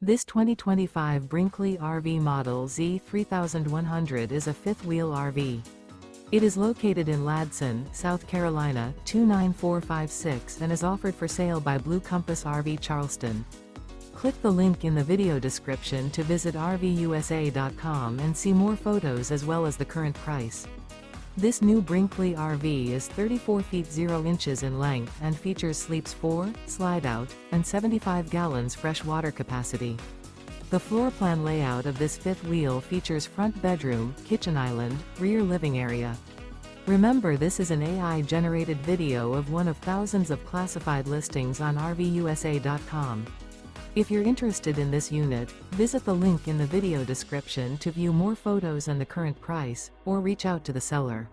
This 2025 Brinkley RV Model Z 3100 is a fifth-wheel RV. It is located in Ladson, South Carolina, 29456 and is offered for sale by Blue Compass RV Charleston. Click the link in the video description to visit RVUSA.com and see more photos as well as the current price. This new Brinkley RV is 34 feet 0 inches in length and features sleeps 4, slide-out, and 75 gallons fresh water capacity. The floor plan layout of this fifth wheel features front bedroom, kitchen island, rear living area. Remember, this is an AI-generated video of one of thousands of classified listings on RVUSA.com. If you're interested in this unit, visit the link in the video description to view more photos and the current price, or reach out to the seller.